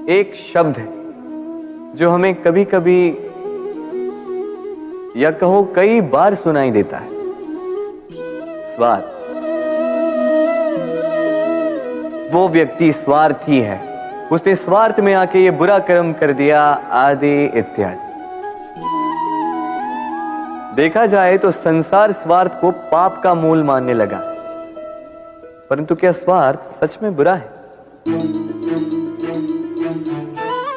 एक शब्द है जो हमें कभी कभी या कहो कई बार सुनाई देता है, स्वार्थ। वो व्यक्ति स्वार्थी है, उसने स्वार्थ में आके ये बुरा कर्म कर दिया, आदि इत्यादि। देखा जाए तो संसार स्वार्थ को पाप का मूल मानने लगा, परंतु क्या स्वार्थ सच में बुरा है?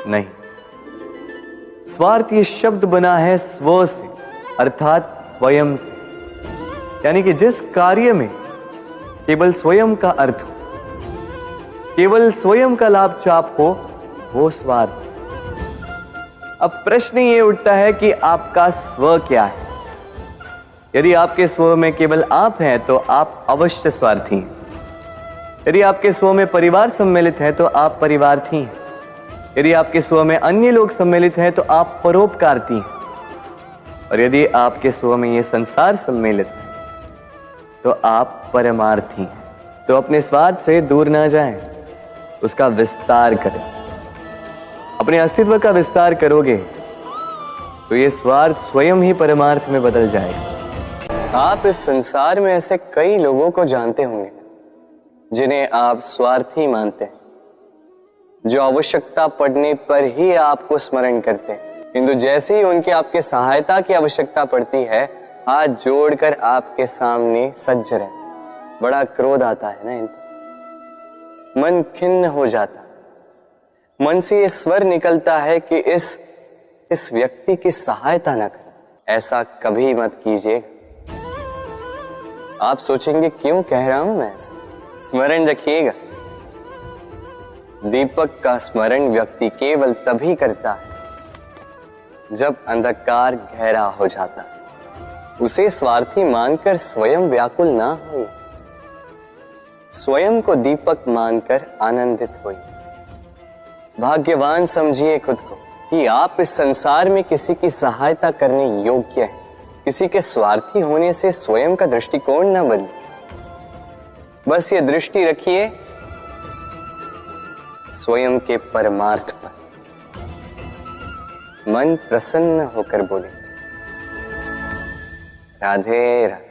नहीं। स्वार्थ ये शब्द बना है स्व से, अर्थात स्वयं से। यानी कि जिस कार्य में केवल स्वयं का अर्थ हो, केवल स्वयं का लाभ चाप हो, वो स्वार्थ। अब प्रश्न ये उठता है कि आपका स्व क्या है? यदि आपके स्व में केवल आप हैं तो आप अवश्य स्वार्थी हैं। यदि आपके स्व में परिवार सम्मिलित है तो आप परिवार्थी हैं। यदि आपके स्व में अन्य लोग सम्मिलित हैं तो आप परोपकारती हैं। और यदि आपके स्व में ये संसार सम्मिलित है तो आप परमार्थी हैं। तो अपने स्वार्थ से दूर ना जाएं, उसका विस्तार करें। अपने अस्तित्व का विस्तार करोगे तो ये स्वार्थ स्वयं ही परमार्थ में बदल जाएगा। आप इस संसार में ऐसे कई लोगों को जानते होंगे जिन्हें आप स्वार्थी मानते हैं, जो आवश्यकता पड़ने पर ही आपको स्मरण करते हैं, किंतु जैसे ही उनके आपके सहायता की आवश्यकता पड़ती है, हाथ जोड़कर आपके सामने सज्ज रहे। बड़ा क्रोध आता है ना इन पर, मन खिन्न हो जाता, मन से ये स्वर निकलता है कि इस व्यक्ति की सहायता न करें। ऐसा कभी मत कीजिए। आप सोचेंगे क्यों कह रहा हूं मैं ऐसा? स्मरण रखिएगा, दीपक का स्मरण व्यक्ति केवल तभी करता है जब अंधकार गहरा हो जाता है। उसे स्वार्थी मानकर स्वयं व्याकुल ना हो, स्वयं को दीपक मानकर आनंदित होइए। भाग्यवान समझिए खुद को कि आप इस संसार में किसी की सहायता करने योग्य हैं। किसी के स्वार्थी होने से स्वयं का दृष्टिकोण न बदले। बस ये दृष्टि रखिए स्वयं के परमार्थ पर। मन प्रसन्न होकर बोले, राधे राधे।